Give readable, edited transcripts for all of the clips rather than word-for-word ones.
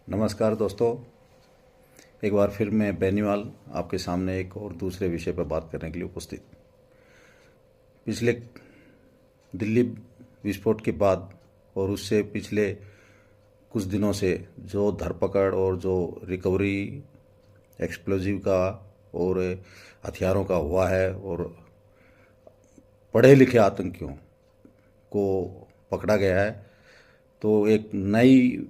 नमस्कार दोस्तों। एक बार फिर मैं बेनीवाल आपके सामने एक और दूसरे विषय पर बात करने के लिए उपस्थित। पिछले दिल्ली विस्फोट के बाद और उससे पिछले कुछ दिनों से जो धरपकड़ और जो रिकवरी एक्सप्लोजिव का और हथियारों का हुआ है और पढ़े लिखे आतंकियों को पकड़ा गया है, तो एक नई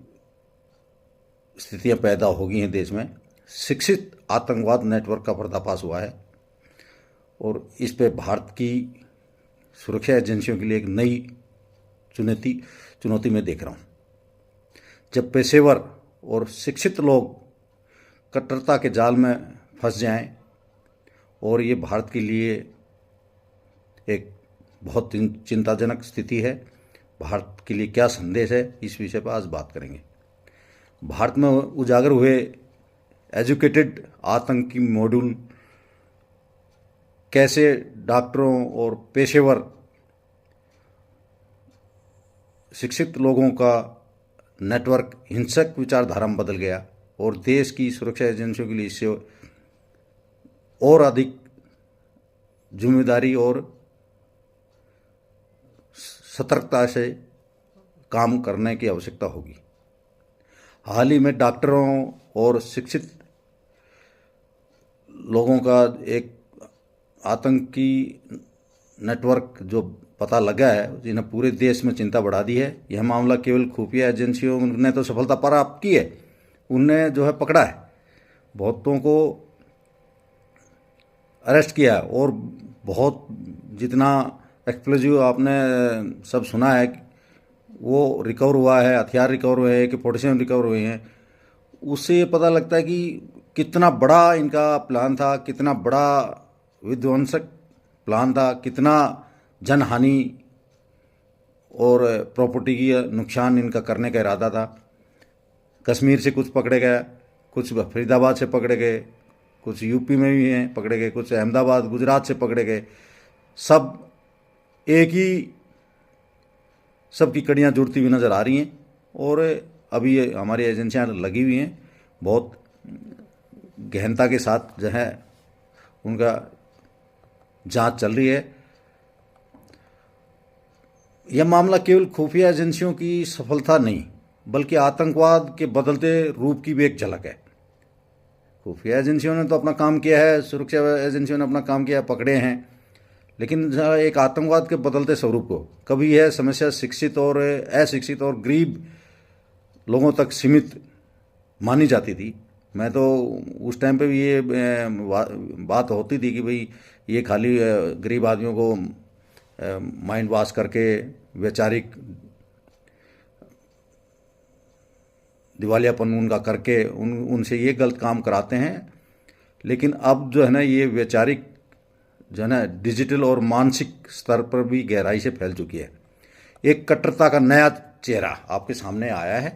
स्थितियां पैदा हो गई हैं देश में। शिक्षित आतंकवाद नेटवर्क का पर्दाफाश हुआ है और इस पे भारत की सुरक्षा एजेंसियों के लिए एक नई चुनौती मैं देख रहा हूँ। जब पेशेवर और शिक्षित लोग कट्टरता के जाल में फंस जाएं, और ये भारत के लिए एक बहुत चिंताजनक स्थिति है। भारत के लिए क्या संदेश है, इस विषय पर आज बात करेंगे। भारत में उजागर हुए एजुकेटेड आतंकी मॉड्यूल कैसे डॉक्टरों और पेशेवर शिक्षित लोगों का नेटवर्क हिंसक विचारधारा में बदल गया और देश की सुरक्षा एजेंसियों के लिए इससे और अधिक जिम्मेदारी और सतर्कता से काम करने की आवश्यकता होगी। हाल ही में डॉक्टरों और शिक्षित लोगों का एक आतंकी नेटवर्क जो पता लगा है, जिन्हें पूरे देश में चिंता बढ़ा दी है। यह मामला केवल खुफिया एजेंसियों ने तो सफलता प्राप्त की है, उनने जो है पकड़ा है, बहुतों को अरेस्ट किया है और बहुत जितना एक्सप्लोजिव आपने सब सुना है वो रिकवर हुआ है, हथियार रिकवर हुए हैं कि पोटेशियम रिकवर हुए हैं, उससे ये पता लगता है कि कितना बड़ा इनका प्लान था, कितना बड़ा विध्वंसक प्लान था, कितना जनहानि और प्रॉपर्टी की नुकसान इनका करने का इरादा था। कश्मीर से कुछ पकड़े गए, कुछ फरीदाबाद से पकड़े गए, कुछ यूपी में भी हैं पकड़े गए, कुछ अहमदाबाद गुजरात से पकड़े गए। सब एक ही सबकी कड़ियाँ जुड़ती हुई नज़र आ रही हैं और अभी ये हमारी एजेंसियाँ लगी हुई हैं, बहुत गहनता के साथ जो है उनका जांच चल रही है। यह मामला केवल खुफिया एजेंसियों की सफलता नहीं, बल्कि आतंकवाद के बदलते रूप की भी एक झलक है। खुफिया एजेंसियों ने तो अपना काम किया है, सुरक्षा एजेंसियों ने अपना काम किया है, पकड़े हैं, लेकिन एक आतंकवाद के बदलते स्वरूप को, कभी यह समस्या शिक्षित और अशिक्षित और गरीब लोगों तक सीमित मानी जाती थी। मैं तो उस टाइम पे भी ये बात होती थी कि भाई ये खाली गरीब आदमियों को माइंड वॉश करके वैचारिक दिवालियापन उनका करके उनसे ये गलत काम कराते हैं। लेकिन अब जो है ना, ये वैचारिक जो है ना डिजिटल और मानसिक स्तर पर भी गहराई से फैल चुकी है। एक कट्टरता का नया चेहरा आपके सामने आया है।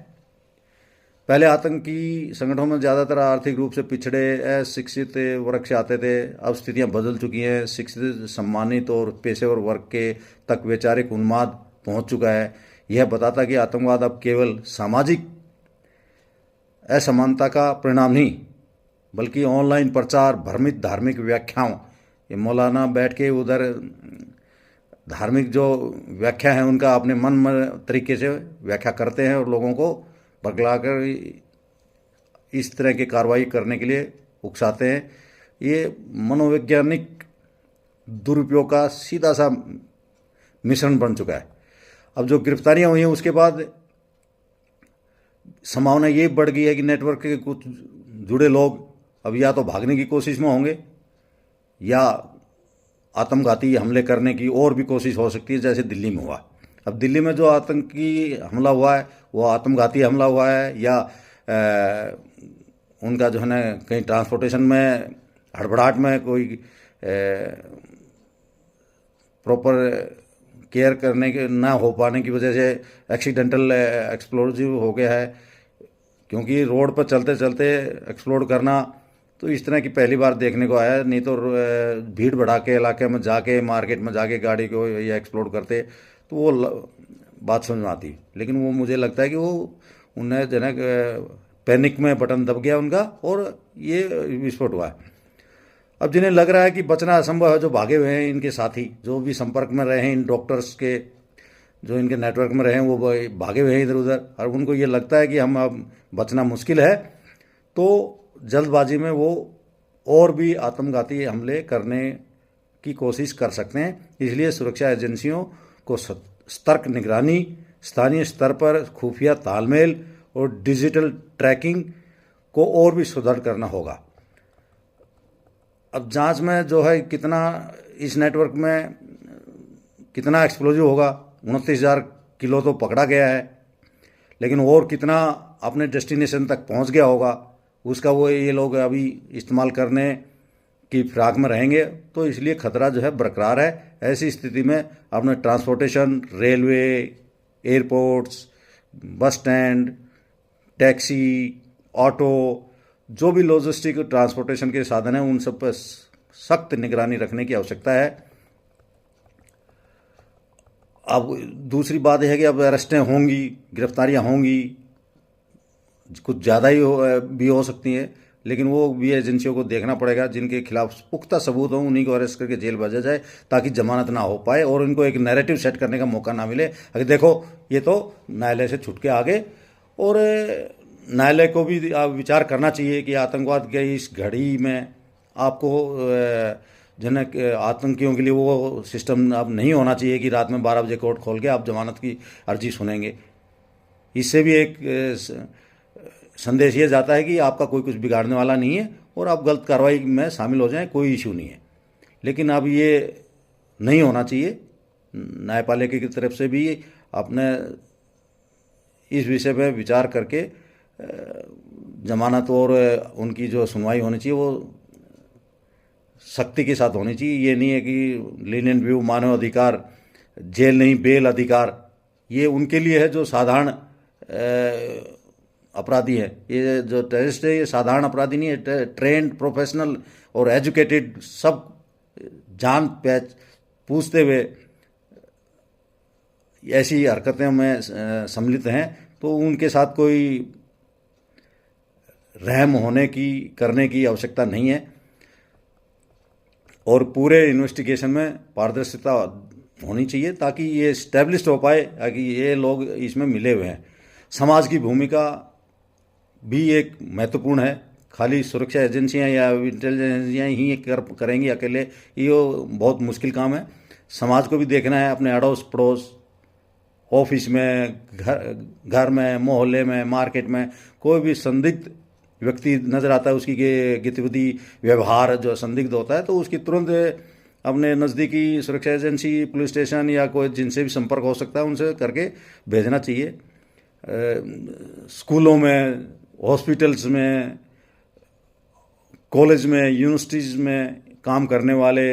पहले आतंकी संगठनों में ज़्यादातर आर्थिक रूप से पिछड़े अशिक्षित वर्ग से आते थे, अब स्थितियां बदल चुकी हैं। शिक्षित, सम्मानित और पेशेवर वर्ग के तक वैचारिक उन्माद पहुंच चुका है। यह बताता कि आतंकवाद अब केवल सामाजिक असमानता का परिणाम नहीं, बल्कि ऑनलाइन प्रचार, भ्रमित धार्मिक व्याख्याओं, ये मौलाना बैठ के उधर धार्मिक जो व्याख्या है उनका अपने मन तरीके से व्याख्या करते हैं और लोगों को बगलाकर इस तरह की कार्रवाई करने के लिए उकसाते हैं। ये मनोवैज्ञानिक दुरुपयोग का सीधा सा मिश्रण बन चुका है। अब जो गिरफ्तारियां हुई हैं उसके बाद संभावना ये बढ़ गई है कि नेटवर्क के कुछ जुड़े लोग अब या तो भागने की कोशिश में होंगे या आत्मघाती हमले करने की और भी कोशिश हो सकती है, जैसे दिल्ली में हुआ। अब दिल्ली में जो आतंकी हमला हुआ है वो आत्मघाती हमला हुआ है या उनका जो है ना कहीं ट्रांसपोर्टेशन में हड़बड़ाहट में कोई प्रॉपर केयर करने के ना हो पाने की वजह से एक्सीडेंटल एक्सप्लोजिव हो गया है। क्योंकि रोड पर चलते चलते एक्सप्लोड करना तो इस तरह की पहली बार देखने को आया, नहीं तो भीड़ भड़ा के इलाके में जाके मार्केट में जाके गाड़ी को या एक्सप्लोड करते तो वो बात समझ में आती। लेकिन वो मुझे लगता है कि वो उन्हें जो है पैनिक में बटन दब गया उनका और ये विस्फोट हुआ है। अब जिन्हें लग रहा है कि बचना असंभव है, जो भागे हुए हैं इनके साथी, जो भी संपर्क में रहे हैं इन डॉक्टर्स के, जो इनके नेटवर्क में रहे हैं, वो भागे हुए हैं इधर उधर, और उनको ये लगता है कि हम अब बचना मुश्किल है, तो जल्दबाजी में वो और भी आत्मघाती हमले करने की कोशिश कर सकते हैं। इसलिए सुरक्षा एजेंसियों को सतर्क निगरानी, स्थानीय स्तर पर खुफिया तालमेल और डिजिटल ट्रैकिंग को और भी सुदृढ़ करना होगा। अब जांच में जो है कितना इस नेटवर्क में कितना एक्सप्लोजिव होगा, 29,000 किलो तो पकड़ा गया है, लेकिन और कितना अपने डेस्टिनेशन तक पहुंच गया होगा उसका वो ये लोग अभी इस्तेमाल करने की फिराक में रहेंगे। तो इसलिए खतरा जो है बरकरार है। ऐसी स्थिति में अपने transportation, railway, airports, bus stand, taxi, auto, जो भी लॉजिस्टिक ट्रांसपोर्टेशन के साधन हैं उन सब पर सख्त निगरानी रखने की आवश्यकता है। अब दूसरी बात यह है कि अब अरेस्टें होंगी, गिरफ्तारियां होंगी, कुछ ज़्यादा ही भी हो सकती हैं, लेकिन वो भी एजेंसियों को देखना पड़ेगा। जिनके खिलाफ पुख्ता सबूत हो उन्हीं को अरेस्ट करके जेल भेजा जाए ताकि जमानत ना हो पाए और उनको एक नैरेटिव सेट करने का मौका ना मिले। अगर देखो ये तो न्यायालय से छुट के आ गए, और न्यायालय को भी विचार करना चाहिए कि आतंकवाद के इस घड़ी में आपको जनक आतंकियों के लिए वो सिस्टम अब नहीं होना चाहिए कि रात में 12 बजे कोर्ट खोल के आप जमानत की अर्जी सुनेंगे। इससे भी एक संदेश ये जाता है कि आपका कोई कुछ बिगाड़ने वाला नहीं है और आप गलत कार्रवाई में शामिल हो जाएं, कोई इशू नहीं है। लेकिन अब ये नहीं होना चाहिए। न्यायपालिका की तरफ से भी अपने इस विषय पर विचार करके जमानत और उनकी जो सुनवाई होनी चाहिए वो सख्ती के साथ होनी चाहिए। ये नहीं है कि लीनियंट व्यू, मानव अधिकार, जेल नहीं बेल अधिकार, ये उनके लिए है जो साधारण अपराधी है। ये जो टेररिस्ट है ये साधारण अपराधी नहीं है, ट्रेंड, प्रोफेशनल और एजुकेटेड, सब जान पहच पूछते हुए ऐसी हरकतें में सम्मिलित हैं। तो उनके साथ कोई रहम करने की आवश्यकता नहीं है। और पूरे इन्वेस्टिगेशन में पारदर्शिता होनी चाहिए ताकि ये इस्टेब्लिश्ड हो पाए कि ये लोग इसमें मिले हुए हैं। समाज की भूमिका भी एक महत्वपूर्ण है। खाली सुरक्षा एजेंसियां या इंटेलिजेंस एजेंसियां ही करेंगी अकेले, ये बहुत मुश्किल काम है। समाज को भी देखना है, अपने अड़ोस पड़ोस, ऑफिस में, घर में, मोहल्ले में, मार्केट में कोई भी संदिग्ध व्यक्ति नज़र आता है, उसकी गतिविधि व्यवहार जो संदिग्ध होता है, तो उसकी तुरंत अपने नज़दीकी सुरक्षा एजेंसी, पुलिस स्टेशन या कोई जिनसे भी संपर्क हो सकता है उनसे करके भेजना चाहिए। स्कूलों में, हॉस्पिटल्स में, कॉलेज में, यूनिवर्सिटीज़ में काम करने वाले,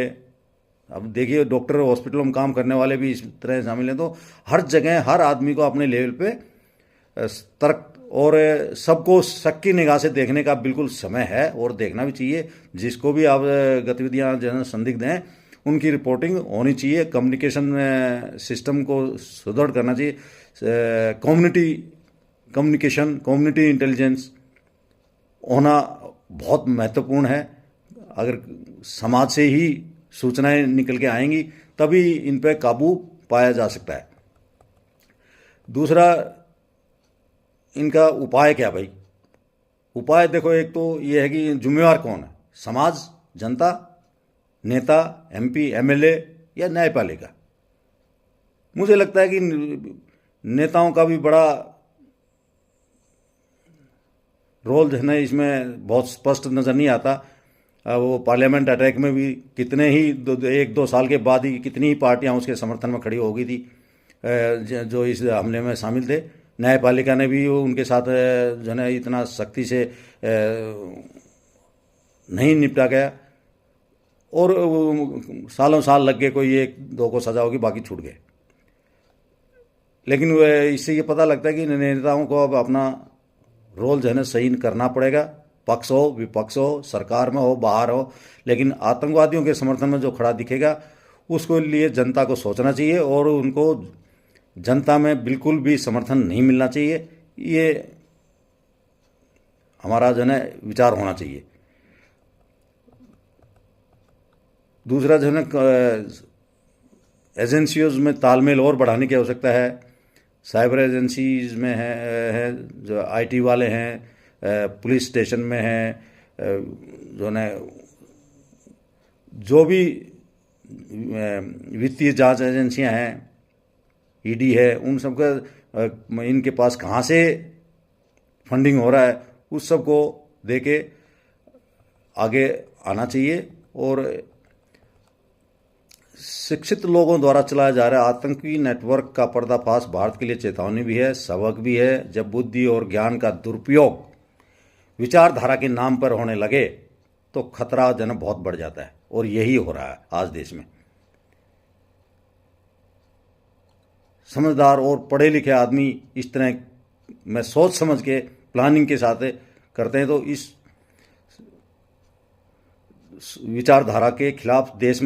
अब देखिए डॉक्टर हॉस्पिटलों में काम करने वाले भी इस तरह शामिल हैं। तो हर जगह हर आदमी को अपने लेवल पे तर्क और सबको शक की निगाह से देखने का बिल्कुल समय है और देखना भी चाहिए। जिसको भी आप गतिविधियां जो संदिग्ध हैं उनकी रिपोर्टिंग होनी चाहिए। कम्युनिकेशन सिस्टम को सुदृढ़ करना चाहिए। कम्युनिटी कम्युनिकेशन, कम्युनिटी इंटेलिजेंस होना बहुत महत्वपूर्ण है। अगर समाज से ही सूचनाएं निकल के आएंगी तभी इन पर काबू पाया जा सकता है। दूसरा, इनका उपाय क्या भाई? उपाय देखो, एक तो ये है कि जिम्मेवार कौन है, समाज, जनता, नेता, एमपी, एमएलए या न्यायपालिका। मुझे लगता है कि नेताओं का भी बड़ा रोल जो है ना इसमें बहुत स्पष्ट नज़र नहीं आता। वो पार्लियामेंट अटैक में भी कितने ही 1-2 साल के बाद ही कितनी ही पार्टियां उसके समर्थन में खड़ी हो गई थी जो इस हमले में शामिल थे। न्यायपालिका ने भी उनके साथ जो है इतना सख्ती से नहीं निपटा गया और सालों साल लग गए, कोई 1-2 को सजा होगी, बाकी छूट गए। लेकिन इससे ये पता लगता है कि नेताओं को अब अपना रोल जो है सही करना पड़ेगा। पक्ष हो, विपक्ष हो, सरकार में हो, बाहर हो, लेकिन आतंकवादियों के समर्थन में जो खड़ा दिखेगा उसको लिए जनता को सोचना चाहिए और उनको जनता में बिल्कुल भी समर्थन नहीं मिलना चाहिए। ये हमारा जो है विचार होना चाहिए। दूसरा जो है एजेंसियों में तालमेल और बढ़ाने की आवश्यकता है। साइबर एजेंसीज में है जो आईटी वाले हैं, पुलिस स्टेशन में हैं, जो है जो भी वित्तीय जांच एजेंसियां हैं, ईडी है, उन सब का इनके पास कहाँ से फंडिंग हो रहा है उस सब को देके आगे आना चाहिए। और शिक्षित लोगों द्वारा चलाया जा रहा आतंकी नेटवर्क का पर्दाफाश भारत के लिए चेतावनी भी है, सबक भी है। जब बुद्धि और ज्ञान का दुरुपयोग विचारधारा के नाम पर होने लगे तो खतरा जन बहुत बढ़ जाता है, और यही हो रहा है आज देश में। समझदार और पढ़े लिखे आदमी इस तरह में सोच समझ के प्लानिंग के साथ करते हैं तो इस विचारधारा के खिलाफ देश में